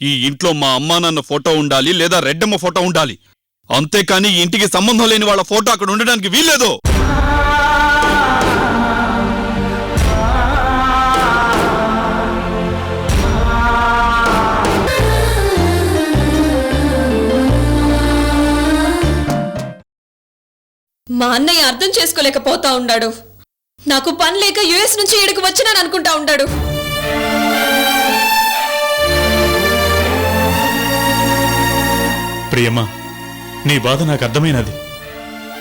ఈ ఇంట్లో మా అమ్మా నాన్న ఫోటో ఉండాలి, లేదా రెడ్డమ్మ ఫోటో ఉండాలి. అంతేకాని ఈ ఇంటికి సంబంధం లేని వాళ్ళ ఫోటో అక్కడ ఉండడానికి వీల్లేదు. మా అన్నయ్య అర్థం చేసుకోలేకపోతా ఉన్నాడు. నాకు పని లేక యుఎస్ నుంచి ఇక్కడికి వచ్చినాను అనుకుంటా ఉన్నాడు. ప్రియమ్మా, నీ బాధ నాకు అర్థమైనది.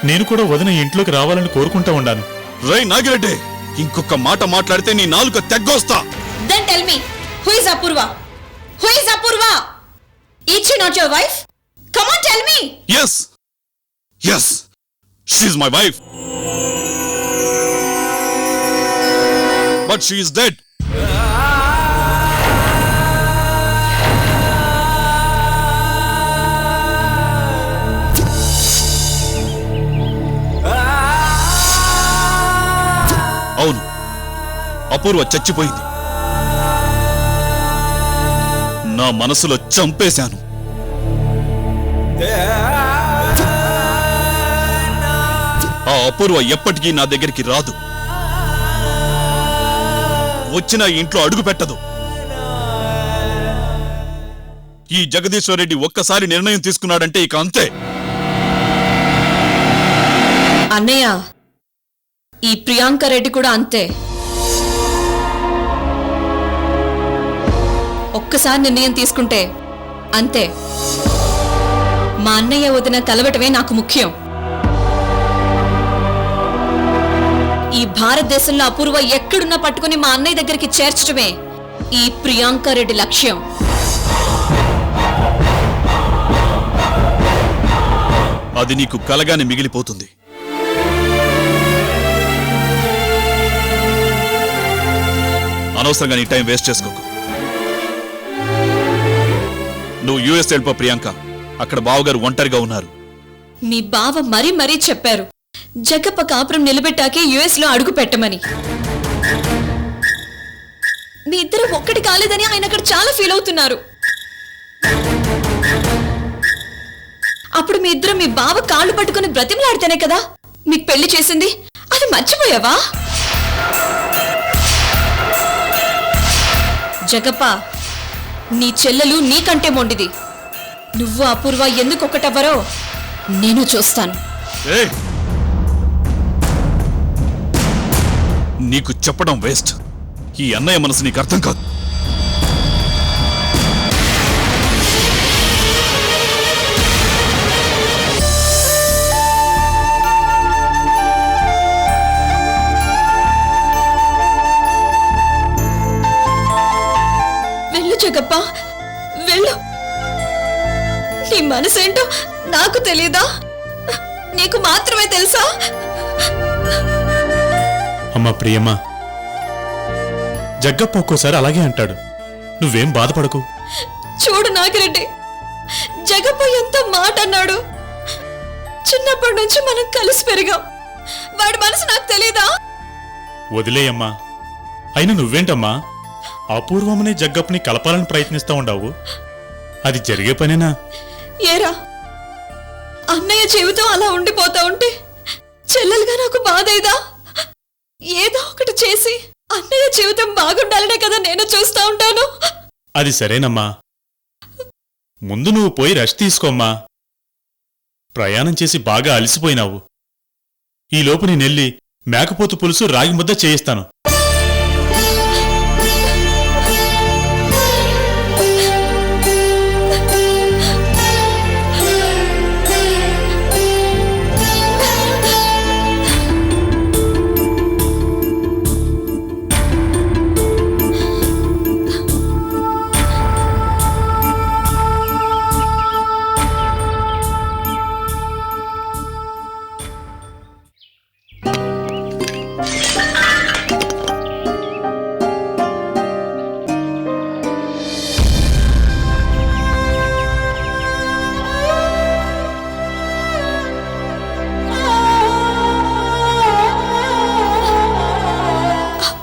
నేను కూడా వదిన ఇంట్లోకి రావాలని కోరుకుంటా ఉండాను. రై నాగిరెడ్డి, ఇంకొక మాట మాట్లాడితే నీ నాలుక తెగ్గొస్తా. Then tell me, who is Apurva? Who is Apurva? Is she not your wife? Come on, tell me. Yes. Yes. She is my wife. But she is dead. అవును, అపూర్వ చచ్చిపోయింది. నా మనసులో చంపేశాను. ఆ అపూర్వ ఎప్పటికీ నా దగ్గరికి రాదు. వచ్చిన ఇంట్లో అడుగు పెట్టదు. ఈ జగదీశ్వర్ రెడ్డి ఒక్కసారి నిర్ణయం తీసుకున్నాడంటే ఇక అంతే. అన్నయ్య, ఈ ప్రియాంక రెడ్డి కూడా అంతే. ఒక్కసారి నిర్ణయం తీసుకుంటే అంతే. మా అన్నయ్య వదిన కలవటమే నాకు ముఖ్యం. ఈ భారతదేశంలో అపూర్వ ఎక్కడున్నా పట్టుకుని మా అన్నయ్య దగ్గరికి చేర్చడమే ఈ ప్రియాంక రెడ్డి లక్ష్యం. అది నీకు కలగానే మిగిలిపోతుంది. అనవసరంగా నీ టైం వేస్ట్ చేసుకోకు. నువ్వు యుఎస్ వెళ్ళిపో ప్రియాంక. అక్కడ బావగారు ఒంటరిగా ఉన్నారు. మీ బావ మరీ మరీ చెప్పారు జగప్ప కాపురం నిలబెట్టాకే యుఎస్ లో అడుగు పెట్టమని. మీ ఇద్దరు ఒక్కటి కాలేదని ఆయన అక్కడ చాలా ఫీల్ అవుతున్నారు. అప్పుడు మీ ఇద్దరు మీ బావ కాళ్ళు పట్టుకుని బ్రతిమలాడితేనే కదా మీకు పెళ్లి చేసింది. అది మర్చిపోయావా? జగప్ప, నీ చెల్లెలు నీకంటే మొండిది. నువ్వు అపూర్వ ఎందుకు ఒకటవ్వరో నేను చూస్తాను. నీకు చెప్పడం వేస్ట్. ఈ అన్నయ్య మనసు నీకు అర్థం కాదు. వెళ్ళు జగప్ప, వెళ్ళు. నీ మనసేంటో నాకు తెలీదా? నీకు మాత్రమే తెలుసా? అమ్మా ప్రియమ్మా, జగ్గప్ప ఒక్కోసారి అలాగే అంటాడు. నువ్వేం బాధపడకు. చూడు నాగిరెడ్డి, జగప్ప ఎంత మాట అన్నాడు. చిన్నప్పటి నుంచి మనం కలిసి పెరిగాం. వాడి మనసు నాకు తెలీదా? వదిలేయమ్మా. అయినా నువ్వేంటమ్మా అపూర్వమనే జగ్గప్పని కలపాలని ప్రయత్నిస్తా ఉండవు? అది జరిగే పనేనా? ఏరా, అన్నయ్య జీవితం అలా ఉండిపోతా ఉంటే చెల్లెలుగా నాకు బాధేదా? ఏదో ఒకటి చేసి అన్నయ్య జీవితం బాగుండాలనే కదా నేను చూస్తా ఉంటాను. అది సరేనమ్మా. ముందు నువ్వు పోయి రెస్ట్ తీసుకోమ్మా. ప్రయాణం చేసి బాగా అలసిపోయినావు. ఈలోపు నేనెళ్ళి మేకపోతు పులుసు రాగి ముద్ద చేయిస్తాను.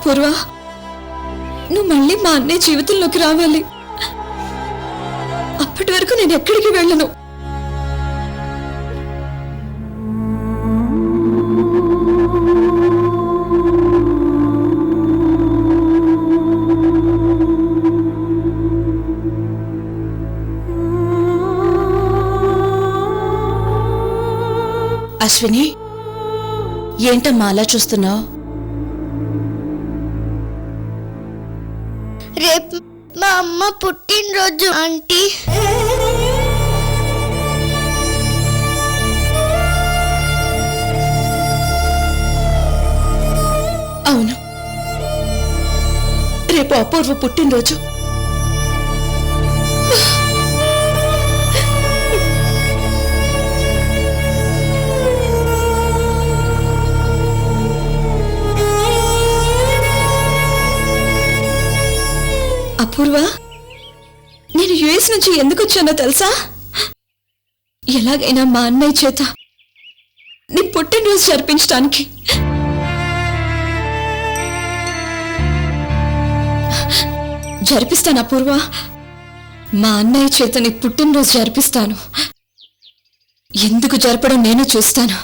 పూర్వ, నువ్వు మళ్ళీ మా అన్నయ్య జీవితంలోకి రావాలి. అప్పటి వరకు నేను ఎక్కడికి వెళ్ళను. అశ్విని, ఏంటమ్మా అలా చూస్తున్నావు? రేపు మా అమ్మ పుట్టినరోజు ఆంటీ. అవును, రేపు అపూర్వ పుట్టినరోజు. అపూర్వ, నేను యుఎస్ నుంచి ఎందుకు వచ్చానో తెలుసా? ఎలాగైనా మా అన్నయ్య చేత నీ పుట్టినరోజు జరిపించడానికి. జరిపిస్తాను అపూర్వ, మా అన్నయ్య చేత నీ పుట్టినరోజు జరిపిస్తాను. ఎందుకు జరపడం నేను చూస్తాను.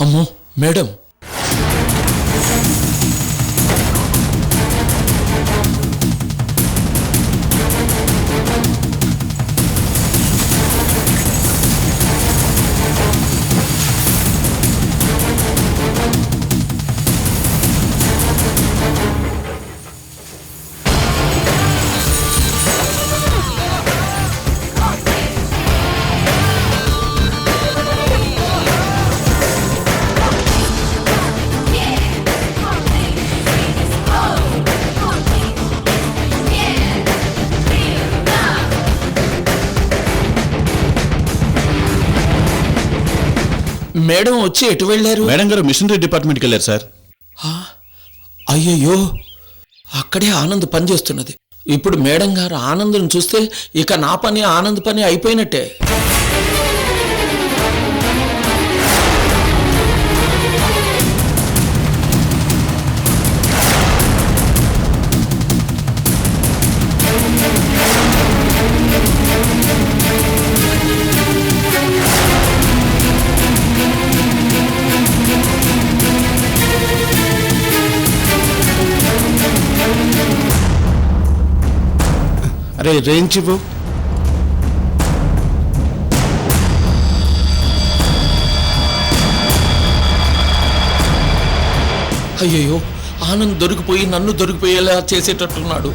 అమ్మో మేడం, మేడం వచ్చి ఎటు వెళ్ళారు? మేడం గారు మిషనరీ డిపార్ట్మెంట్కి వెళ్ళారు సార్. అయ్యయ్యో, అక్కడే ఆనంద్ పని చేస్తున్నది. ఇప్పుడు మేడం గారు ఆనంద్ని చూస్తే ఇక నా పని ఆనంద్ పని అయిపోయినట్టే. అరే రేంజ్ ఇవ్వు. అయ్యయ్యో, ఆనంద్ దొరికిపోయి నన్ను దొరికిపోయేలా చేసేటట్టున్నాడు.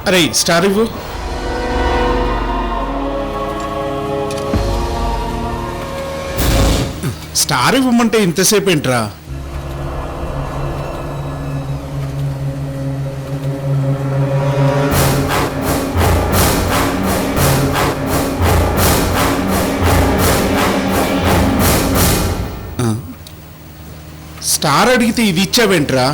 అరే స్టార్ ఇవ్వు. స్టార్ ఇవ్వమంటే ఇంతసేపు ఏంట్రా? స్టార్ అడిగితే ఇది ఇచ్చావేంట్రా?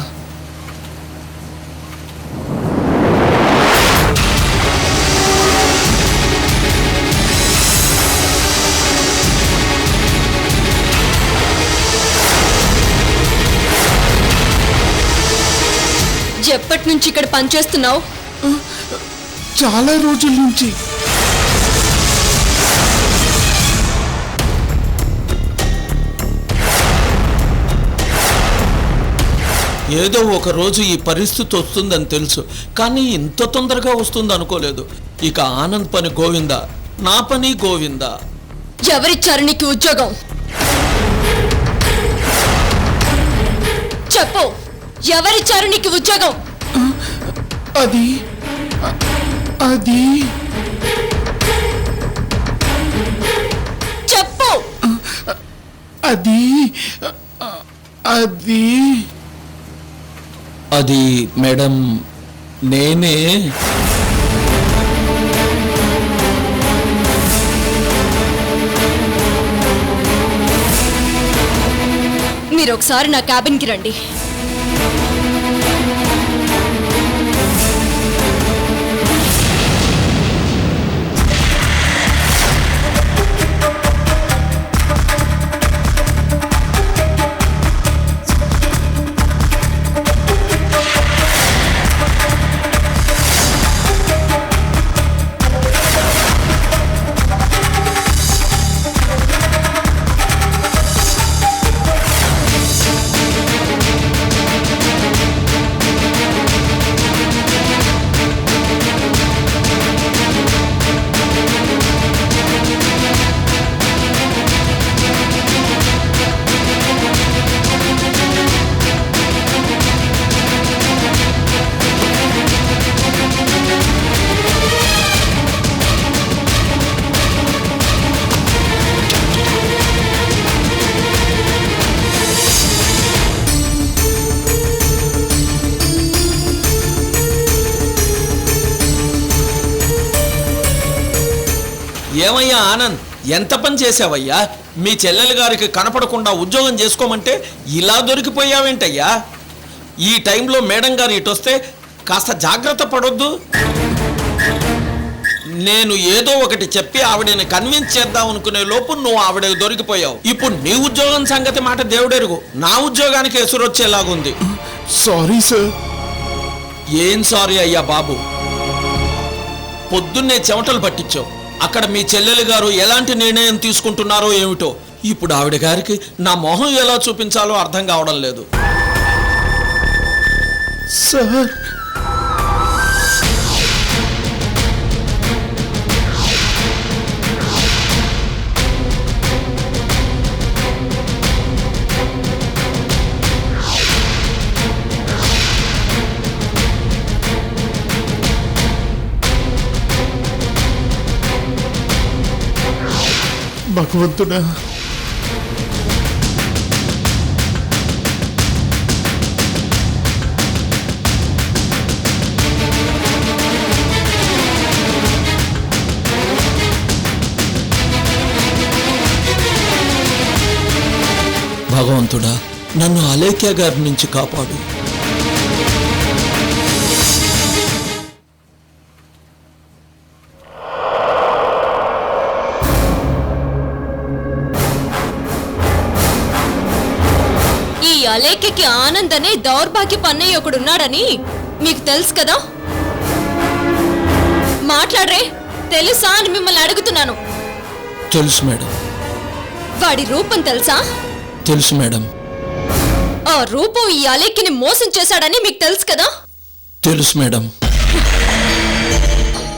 ఎప్పటి నుంచి ఇక్కడ పనిచేస్తున్నావు? చాలా రోజుల నుంచి. ఏదో ఒక రోజు ఈ పరిస్థితి వస్తుందని తెలుసు, కానీ ఇంత తొందరగా వస్తుంది అనుకోలేదు. ఇక ఆనంద్ పని గోవిందా, నా పని గోవిందా. ఎవరిచ్చారు నీకు ఉద్యోగం? చెప్పు, ఎవరిచ్చారు నీకు ఉద్యోగం? అది అది చెప్పు. అది అది అది మేడం నేనే. మీరు ఒకసారి నా క్యాబిన్కి రండి. ఏమయ్యా ఆనంద్, ఎంత పని చేసావయ్యా? మీ చెల్లెలు గారికి కనపడకుండా ఉద్యోగం చేసుకోమంటే ఇలా దొరికిపోయావేంటయ్యా? ఈ టైంలో మేడం గారు ఇటొస్తే కాస్త జాగ్రత్త పడొద్దు. నేను ఏదో ఒకటి చెప్పి ఆవిడని కన్విన్స్ చేద్దాం అనుకునే లోపు నువ్వు ఆవిడకి దొరికిపోయావు. ఇప్పుడు నీ ఉద్యోగం సంగతి మాట దేవుడెరుగు, నా ఉద్యోగానికి ఎసురొచ్చేలాగుంది. Sorry sir. ఏం సారీ అయ్యా బాబు, పొద్దున్నే చెమటలు పట్టించావు. అక్కడ మీ చెల్లెలు గారు ఎలాంటి నిర్ణయం తీసుకుంటున్నారో ఏమిటో. ఇప్పుడు ఆవిడ గారికి నా మొహం ఎలా చూపించాలో అర్థం కావడం లేదు. సార్ భగవంతుడా, భగవంతుడా, నన్ను అలేఖ్య గారి నుంచి కాపాడు. అలేఖ్యకి ఆనంద్ అనే దౌర్భాగ్య పన్నయ్య ఒకడున్నాడని మీకు తెలుసు కదా? మాట్లాడరే, తెలుసా అని మిమ్మల్ని అడుగుతున్నాను. తెలుసు మేడం. వాడి రూపం తెలుసా? తెలుసు మేడం. ఆ రూపం ఈ అలేఖ్యని మోసం చేశాడని మీకు తెలుసు కదా? తెలుసు మేడం.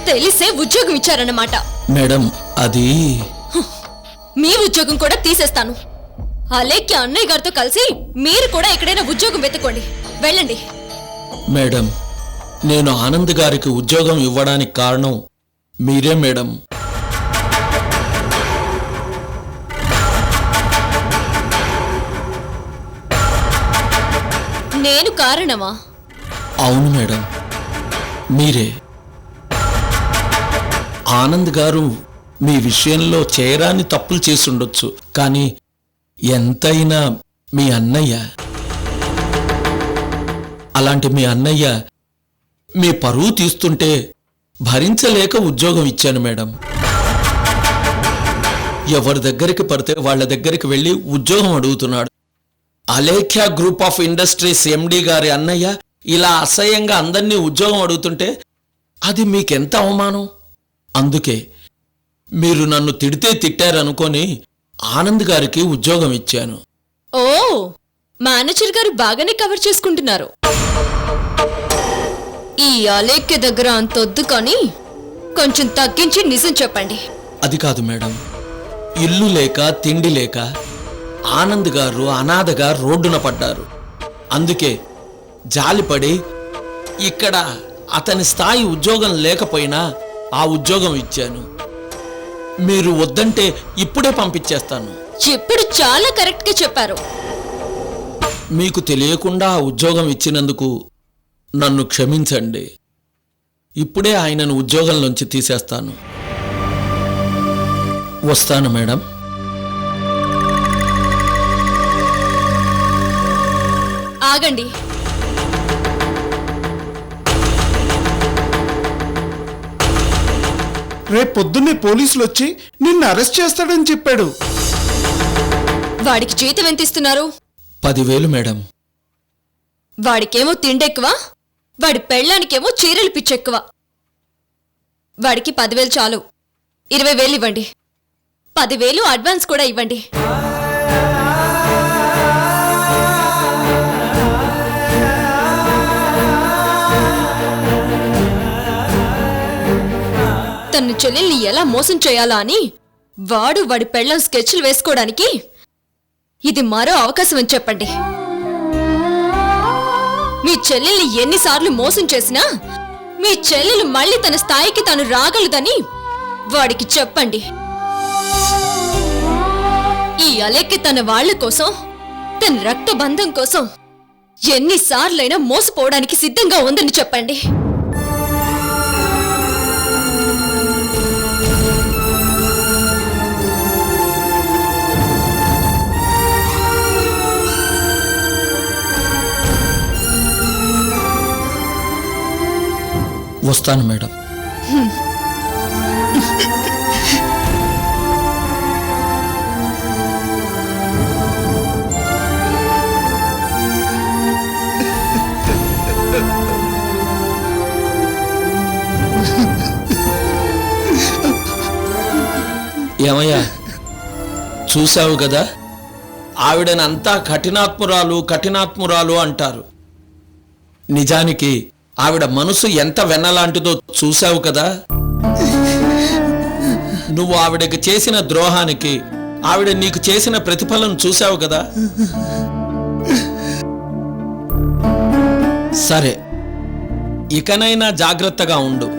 తెలిసే ఉద్యోగం ఇచ్చారన్నమాట. మేడం అది మీ ఉద్యోగం కూడా తీసేస్తాను. అలేఖ్య అన్నయ్య గారితో కలిసి మీరు కూడా ఎక్కడైనా ఉద్యోగం వెతుక్కోండి, వెళ్ళండి. మేడం నేను ఆనంద్ గారికి ఉద్యోగం ఇవ్వడానికి కారణం మీరే మేడం. నేను కారణమా? అవును మేడం, మీరే. ఆనంద్ గారు మీ విషయంలో చేయరాని తప్పులు చేసుండొచ్చు, కానీ ఎంతైనా మీ అన్నయ్య. అలాంటి మీ అన్నయ్య మీ పరువు తీస్తుంటే భరించలేక ఉద్యోగం ఇచ్చాను మేడం. ఎవరి దగ్గరికి పడితే వాళ్ళ దగ్గరికి వెళ్ళి ఉద్యోగం అడుగుతున్నాడు. అలేఖ్య గ్రూప్ ఆఫ్ ఇండస్ట్రీస్ ఎండి గారి అన్నయ్య ఇలా అసహ్యంగా అందరినీ ఉద్యోగం అడుగుతుంటే అది మీకెంత అవమానం. అందుకే మీరు నన్ను తిడితే తిట్టారనుకొని ఆనంద్ గారికి ఉద్యోగం ఇచ్చాను. ఓ, మేనేజర్ గారు బాగానే కవర్ చేసుకుంటున్నారు. ఈ అలేఖ్య దగ్గర అంతొద్దు కానీ కొంచెం తగ్గించి నిజం చెప్పండి. అది కాదు మేడం, ఇల్లు లేక తిండి లేక ఆనంద్ గారు అనాథగా రోడ్డున పడ్డారు. అందుకే జాలిపడి ఇక్కడ అతని స్థాయి ఉద్యోగం లేకపోయినా ఆ ఉద్యోగం ఇచ్చాను. మీరు వద్దంటే ఇప్పుడే పంపించేస్తాను. ఇప్పుడు చాలా కరెక్ట్ గా చెప్పారు. మీకు తెలియకుండా ఆ ఉద్యోగం ఇచ్చినందుకు నన్ను క్షమించండి. ఇప్పుడే ఆయనను ఉద్యోగంలోంచి తీసేస్తాను. వస్తాను మేడం. ఆగండి. రేపు పొద్దున్నే పోలీసులు వచ్చి నిన్ను అరెస్ట్ చేస్తాడని చెప్పాడు. వాడికి జీతం ఎంత ఇస్తున్నారు? 10,000 మేడం. వాడికేమో తిండెక్కువ, వాడి పెళ్ళానికేమో చీరలు పిచ్చెక్కువ. వాడికి 10,000 చాలు. 20,000 ఇవ్వండి. 10,000 అడ్వాన్స్ కూడా ఇవ్వండి. తన చెల్లెల్ని ఎలా మోసం చేయాలా అని వాడి పెళ్ళం స్కెచ్లు వేసుకోవడానికి ఇది మరో అవకాశం అని చెప్పండి. మీ చెల్లెల్ని ఎన్నిసార్లు మోసం చేసినా మీ చెల్లెలు మళ్ళీ తన స్థాయికి తను రాగలదని వాడికి చెప్పండి. ఈ అలెక్కి తన వాళ్ళ కోసం, తన రక్తబంధం కోసం ఎన్నిసార్లైనా మోసపోవడానికి సిద్ధంగా ఉందని చెప్పండి. వస్తాను మేడం. ఏమయ్యా, చూశావు కదా, ఆవిడనంతా కఠినాత్మురాలు అంటారు. నిజానికి ఆవిడ మనసు ఎంత వెన్నలాంటిదో చూశావు కదా. నువ్వు ఆవిడకి చేసిన ద్రోహానికి ఆవిడ నీకు చేసిన ప్రతిఫలం చూశావు కదా. సరే, ఇకనైనా జాగ్రత్తగా ఉండు.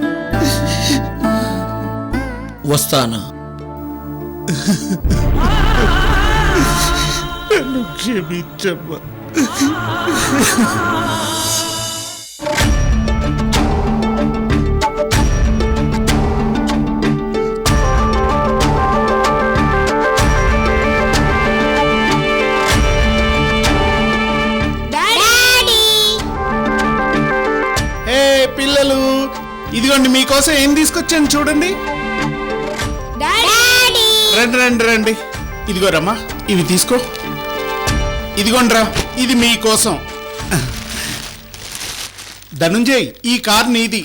వస్తాను. నన్ను క్షమించమ్మా. పిల్లలు, ఇదిగోండి మీకోసం ఏం తీసుకొచ్చాను చూడండి. రండి రండి రండి. ఇదిగోరమ్మా, ఇవి తీసుకో. ఇదిగోండ్రా, ఇది మీకోసం. ధనుంజయ్, ఈ కార్ నీది.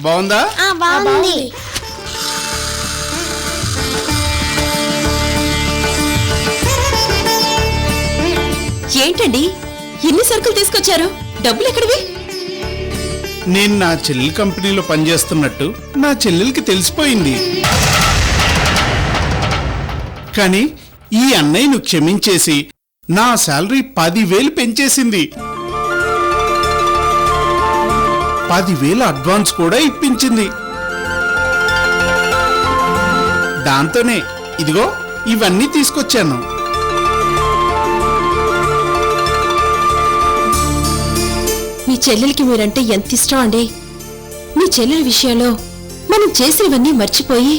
బాగుందా? బాగుంది. ఏంటండి ఎన్ని సరుకులు తీసుకొచ్చారు? డబ్బులు ఎక్కడివి? నేను నా చెల్లెల కంపెనీలో పనిచేస్తున్నట్టు నా చెల్లెలకి తెలిసిపోయింది. కానీ ఈ అన్నయ్యను క్షమించేసి నా శాలరీ 10,000 పెంచేసింది. 10,000 అడ్వాన్స్ కూడా ఇప్పించింది. దాంతోనే ఇదిగో ఇవన్నీ తీసుకొచ్చాను. మీ చెల్లెలికి మీరంటే ఎంత ఇష్టం అండి. మీ చెల్లెలి విషయంలో మనం చేసినవన్నీ మర్చిపోయి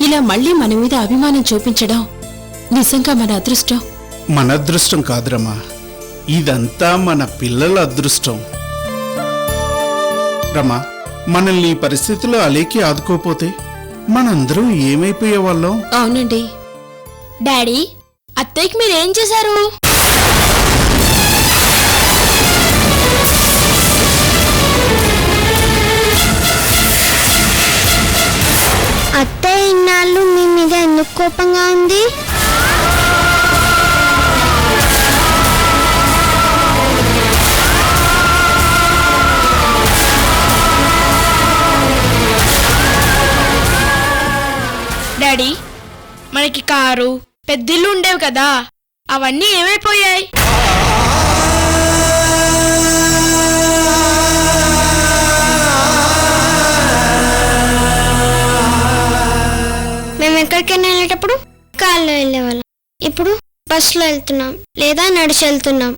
ఇలా మళ్ళీ మన మీద అభిమానం చూపించడం నిజంగా మన అదృష్టం. మన అదృష్టం కాదురమ్మా, ఇదంతా మన పిల్లల అదృష్టం. రమా, మనల్ని ఈ పరిస్థితిలో అలేకి ఆదుకోపోతే మనందరం ఏమైపోయేవాళ్ళం? అవునండి. డాడీ, అత్తయ్యకి మీరేం చేశారు? అత్తయ్య ఇన్నాళ్ళు మీ మీద ఎందుకు కోపంగా ఉంది? డాడీ, మనకి కారు పెద్దిల్లు ఉండేవి కదా, అవన్నీ ఏమైపోయాయి? మేము ఎక్కడికైనా వెళ్ళేటప్పుడు కార్లో వెళ్ళేవాళ్ళం. ఇప్పుడు బస్సులో వెళ్తున్నాం లేదా నడిచి వెళ్తున్నాం.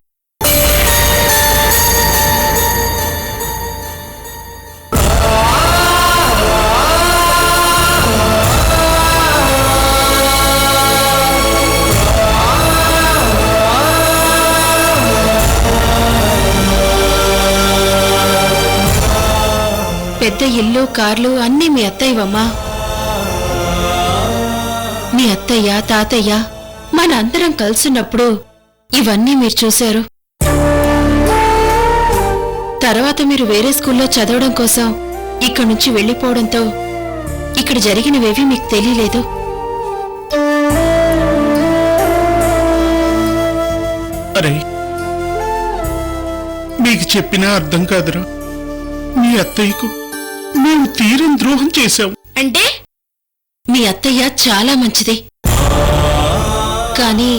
పెద్ద ఇల్లు కార్లు అన్నీ మీ అత్తయ్యవమ్మా. మీ అత్తయ్య తాతయ్య మన అందరం కలుసున్నప్పుడు ఇవన్నీ మీరు చూశారు. తర్వాత మీరు వేరే స్కూల్లో చదవడం కోసం ఇక్కడి నుంచి వెళ్ళిపోవడంతో ఇక్కడ జరిగినవేవి మీకు తెలియలేదు. అరే, మీకు చెప్పినా అర్థం కాదురా. మీ అత్తయ్యకు మేము తీరని ద్రోహం చేశాం. అంటే మీ అత్తయ్య చాలా మంచిది, కానీ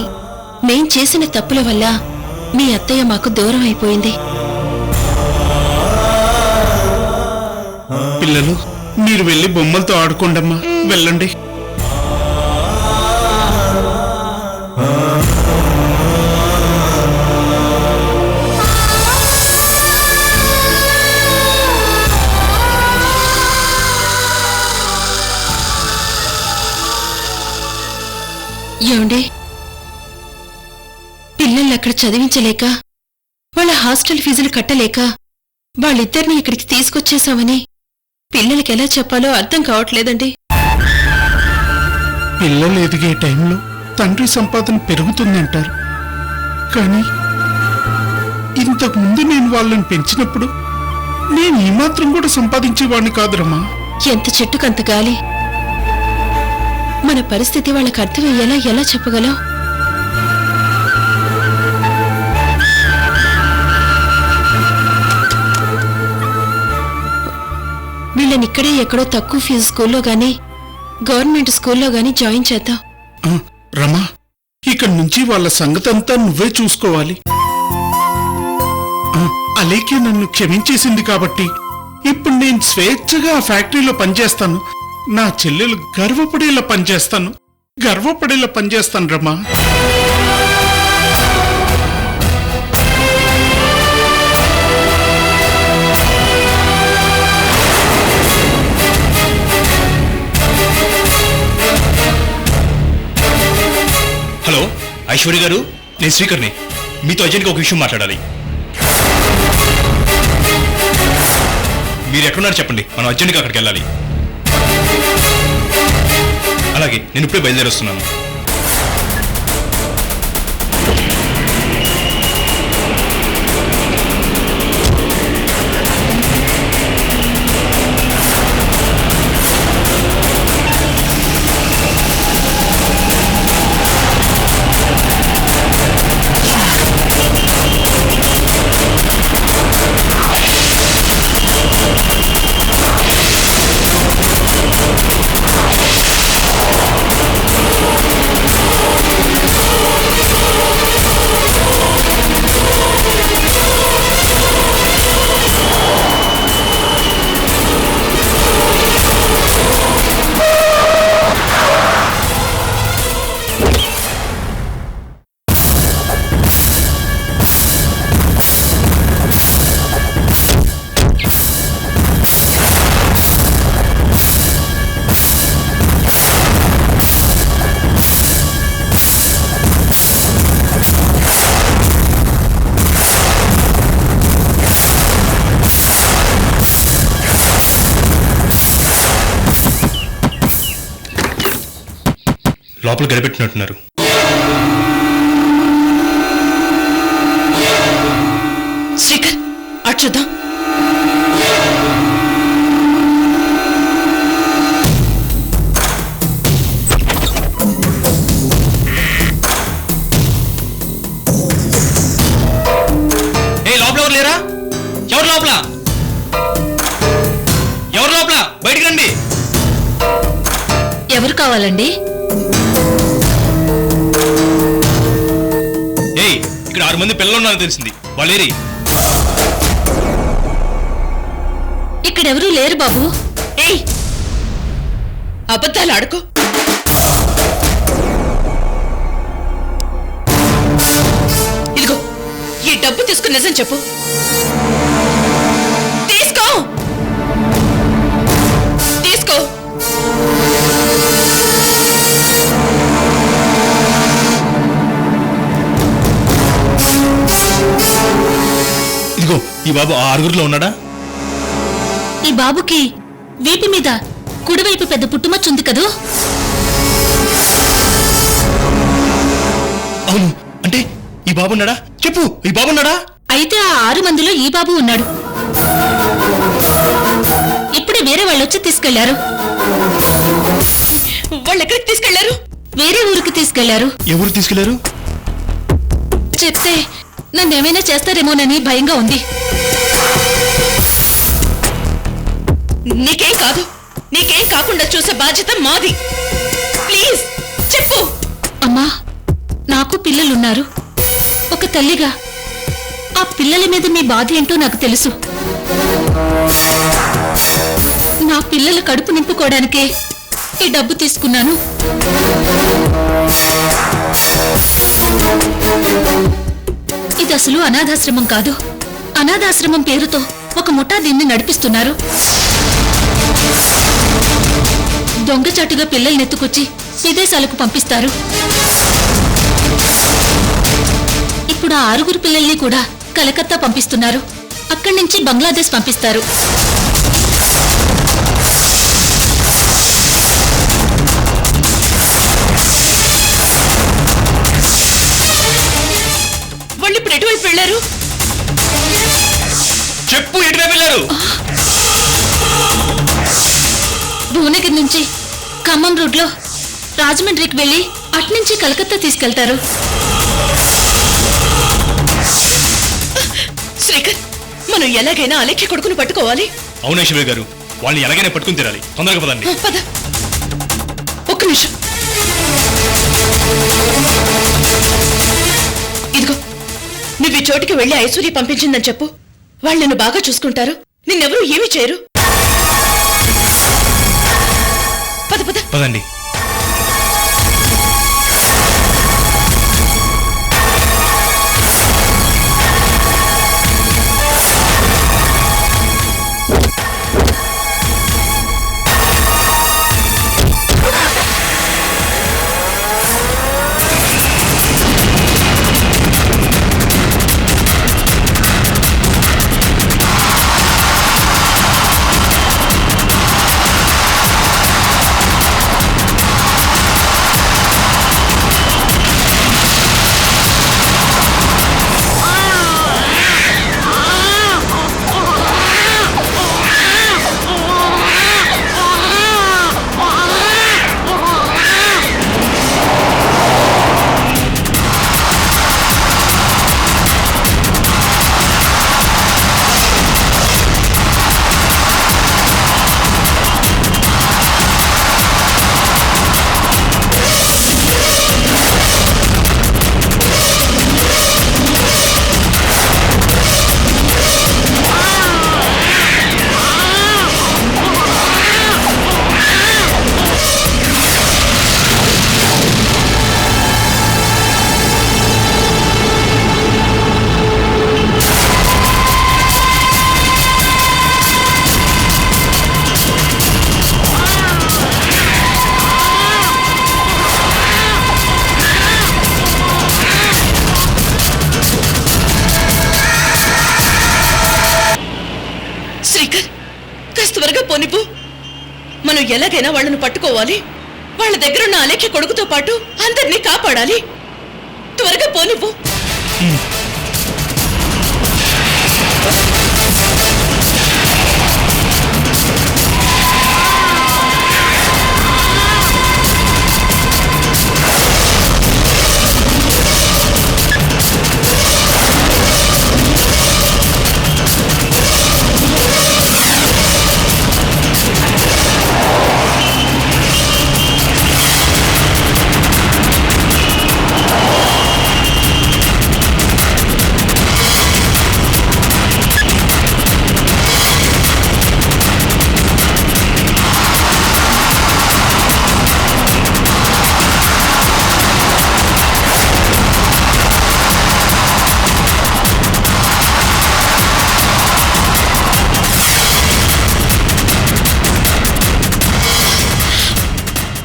మేం చేసిన తప్పుల వల్ల మీ అత్తయ్య మాకు దూరం అయిపోయింది. పిల్లలు, మీరు వెళ్ళి బొమ్మలతో ఆడుకోండమ్మా. వెళ్ళండి. ఏమండి, పిల్లల్ని అక్కడ చదివించలేక, వాళ్ళ హాస్టల్ ఫీజులు కట్టలేక వాళ్ళిద్దరినీ ఇక్కడికి తీసుకొచ్చేశామని పిల్లలకి ఎలా చెప్పాలో అర్థం కావట్లేదండి. పిల్లలు ఎదిగే టైంలో తండ్రి సంపాదన పెరుగుతుందంటారు, కానీ ఇంతకుముందు నేను వాళ్ళని పెంచినప్పుడు నేను ఈ మాత్రం కూడా సంపాదించేవాడిని కాదురమ్మా. ఎంత చెట్టుకంత గాలి. మన పరిస్థితి వాళ్ళకి అర్థమయ్యేలా ఎలా చెప్పగలం? వీళ్ళని ఇక్కడే ఎక్కడో తక్కువ ఫీజు స్కూల్లో గానీ గవర్నమెంట్ స్కూల్లో గానీ జాయిన్ చేద్దాం. రమా, ఇక్కడి నుంచి వాళ్ళ సంగతంతా నువ్వే చూసుకోవాలి. అలేకే నన్ను క్షమించేసింది కాబట్టి ఇప్పుడు నేను స్వేచ్ఛగా ఆ ఫ్యాక్టరీలో పనిచేస్తాను. నా చెల్లెలు గర్వపడేలా పనిచేస్తాను రమా. హలో ఐశ్వర్య గారు, నేను శ్రీకర్ని. మీతో అర్జెంట్గా ఒక విషయం మాట్లాడాలి. మీరు ఎక్కడున్నారు చెప్పండి, మనం అర్జెంట్గా అక్కడికి వెళ్ళాలి. అలాగే, నేను ఇప్పుడే బయలుదేరొస్తున్నాను. లోపల గడిపెట్టినట్టున్నారు. శ్రీకర్ అటు చూద్దాం. ఏ లోపల ఎవరు లేరా? ఎవరు లోపల? ఎవరు లోపల? బయటికి రండి. ఎవరు కావాలండి? ఏయ్, ఇక్కడ 6 మంది పిల్లలు ఉన్నారని తెలిసింది. వాళ్ళేరి? ఇక్కడెవరూ లేరు బాబు. ఏయ్, అబద్ధాలు ఆడుకో. ఇదిగో ఈ డబ్బు తీసుకుని నిజం చెప్పు. తీసుకో తీసుకో. ఇదిగో ఈ బాబు ఆ 6గురిలో ఉన్నాడా? ఈ బాబుకి వీపు మీద కుడివైపు పెద్ద పుట్టుమచ్చ ఉంది కదూ. అవును, అంటే ఈ బాబు ఉన్నాడా? చెప్పు, ఈ బాబు ఉన్నాడా? అయితే ఆ 6 మందిలో ఈ బాబు ఉన్నాడు. ఇప్పుడే వేరే వాళ్ళు వచ్చి తీసుకెళ్లారు. వాళ్ళు ఎక్కడికి తీసుకెళ్లారు? వేరే ఊరికి తీసుకెళ్లారు. ఎవరు తీసుకెళ్లారు? చెప్తే నన్నేమైనా చేస్తారేమోనని భయంగా ఉంది. నీకేం కాదు, నీకేం కాకుండా చూసే బాధ్యత మాది. ప్లీజ్ చెప్పు. అమ్మా, నాకు పిల్లలున్నారు. ఒక తల్లిగా ఆ పిల్లల మీద మీ బాధ ఏంటో నాకు తెలుసు. నా పిల్లల కడుపు నింపుకోవడానికే ఈ డబ్బు తీసుకున్నాను. ఇది అసలు అనాథాశ్రమం కాదు. అనాథాశ్రమం పేరుతో ఒక ముఠా దీన్ని నడిపిస్తున్నారు. దొంగచాటుగా పిల్లల్నెత్తుకొచ్చి విదేశాలకు పంపిస్తారు. ఇప్పుడు ఆ 6 పిల్లల్ని కూడా కలకత్తా పంపిస్తున్నారు. అక్కడి నుంచి బంగ్లాదేశ్ పంపిస్తారు. వాళ్ళు ఇప్పుడు ఎటువైపు వెళ్ళారు? చెప్పు, ఎటువైపు వెళ్ళారు? భువనగిరి నుంచి ఖమ్మం రోడ్లో రాజమండ్రికి వెళ్లి అట్నుంచి కలకత్తా తీసుకెళ్తారు. శ్రీకర్, మనం ఎలాగైనా అలెక్కి కొడుకును పట్టుకోవాలి. అవును ఐశ్వర్య గారు, వాళ్ళని ఎలాగైనా పట్టుకుని తీరాలి. తొందరగా పదండి. పద. ఒక్క నిమిషం. ఇదిగో, నువ్వు ఈ చోటికి వెళ్లి ఐశ్వర్య పంపించిందని చెప్పు. వాళ్ళు నిన్ను బాగా చూసుకుంటారు. నిన్నెవరూ ఏమీ చేయరు. పద పద. పదండి. త్వరగా పోనిపు. మనం ఎలాగైనా వాళ్ళను పట్టుకోవాలి. వాళ్ళ దగ్గరున్న అలేఖ్య కొడుకుతో పాటు అందరినీ కాపాడాలి. త్వరగా పోనివ్వు.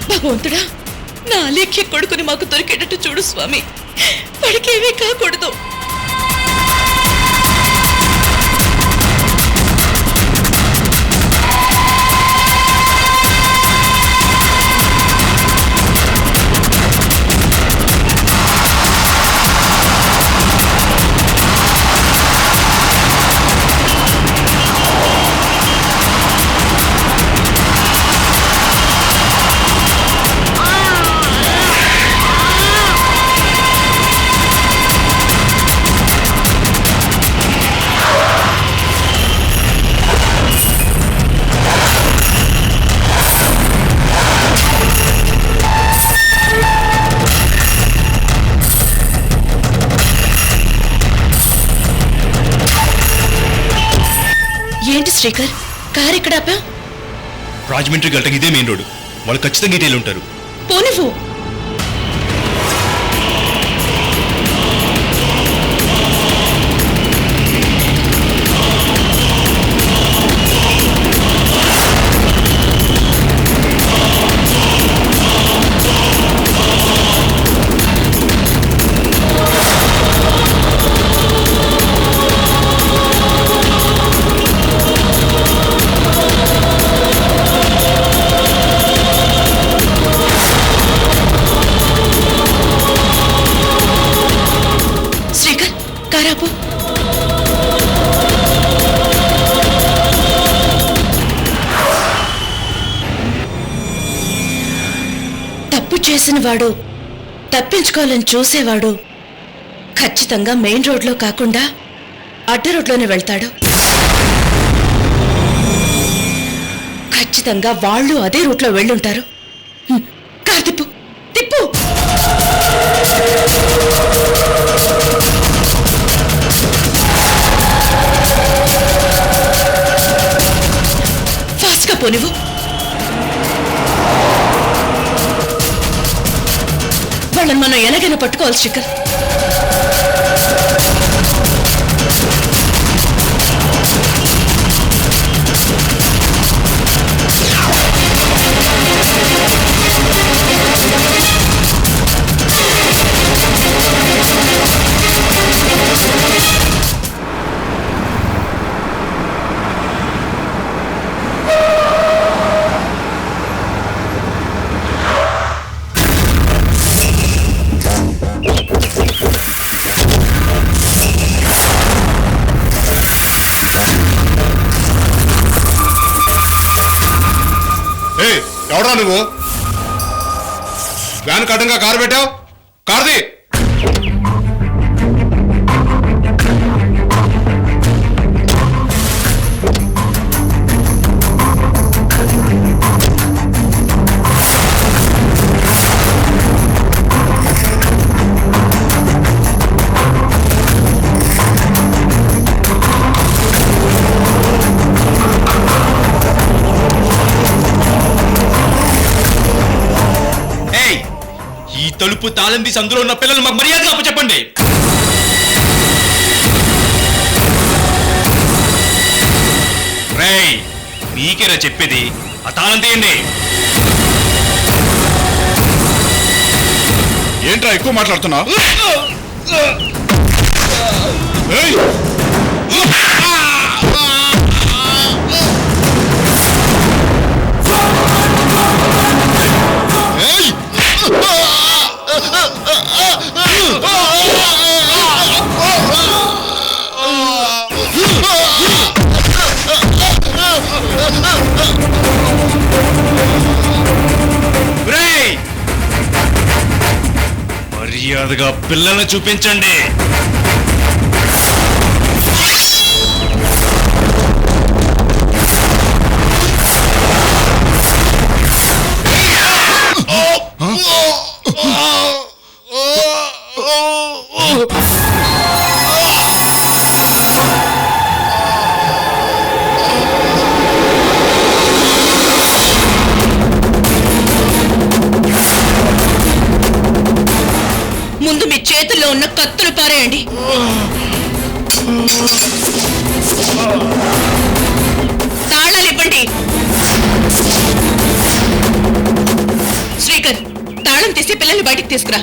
భగవంతుడా, నా అలేఖ్య కొడుకుని మాకు దొరికేటట్టు చూడు స్వామి. వాడికి ఏమీ కాకూడదు. ఏంటి శ్రీకర్, కారు ఎక్కడ ఆపా? రాజమండ్రికి వెళ్ళటం ఇదే మెయిన్ రోడ్. వాళ్ళు ఖచ్చితంగా ఇటే ఉంటారు. పోనివ్వు. కారాపు. తప్పు చేసిన వాడు, తప్పించుకోవాలని చూసేవాడు ఖచ్చితంగా మెయిన్ రోడ్లో కాకుండా అడ్డ రోడ్లోనే వెళ్తాడు. ఖచ్చితంగా వాళ్ళు అదే రూట్లో వెళ్ళుంటారు. కారు తిప్పు, తిప్పు. ఫాస్ట్గా పోనివ్వు. వాళ్ళని మనం ఎలాగైనా పట్టుకోవాలి శిఖర్. ఎవడా నువ్వు? వ్యాన్ కట్టంగా కారు పెట్టావు, కారుది. తలుపు తాళం తీసి అందులో ఉన్న పిల్లలు మాకు మర్యాదగా అప్పచెప్పండి. రేయ్, నీకేనా చెప్పేది? ఆ తాళం తీయండి. ఏంట్రా ఎక్కువ మాట్లాడుతున్నావు? మర్యాదగా పిల్లల్ని చూపించండి. ముందు మీ చేతుల్లో ఉన్న కత్తులు పారేయండి. తాళాలు ఇవ్వండి. శ్రీకర్, తాళం తీసి పిల్లల్ని బయటికి తీసుకురా.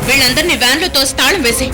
వీళ్ళందరినీ వ్యాన్లో తోసి తాళం వేసి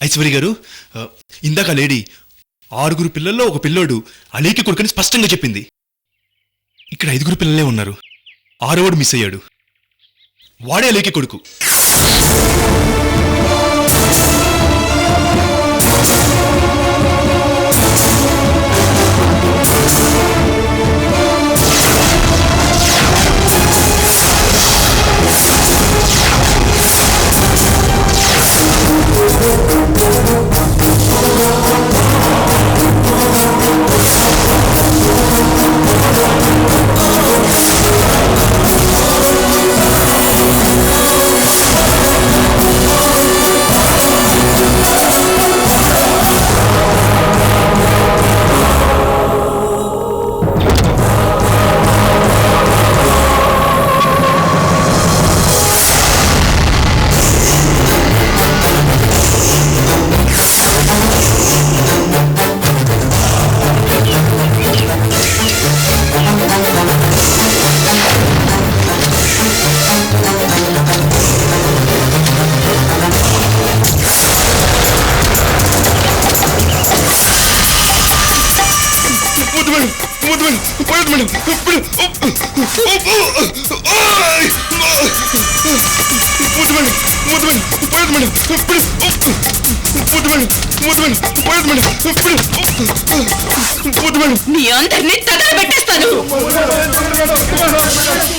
ఐశ్వర్య గారు, ఇందాక లేడీ 6 పిల్లల్లో ఒక పిల్లోడు అలీకి కొడుకని స్పష్టంగా చెప్పింది. ఇక్కడ 5 పిల్లలే ఉన్నారు. 6వాడు మిస్ అయ్యాడు. వాడే అలీకి కొడుకు. మీ అందరినీ తగలబెట్టేస్తాను.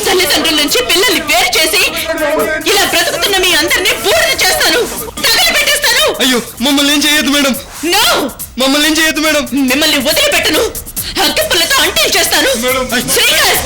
తల్లిదండ్రుల నుంచి పిల్లల్ని వేరు చేసి ఇలా బ్రతుకుతున్న మీ అందరినీ బూడిద చేస్తాను, తగలబెట్టేస్తాను. అయ్యో, మమ్మల్ని ఏం చేయొద్దు మేడం. నో, మమ్మల్ని ఏం చేయొద్దు మేడం. మిమ్మల్ని వదిలిపెట్టను. అగ్గిపుల్లతో అంటించేస్తాను. శ్రీకర్,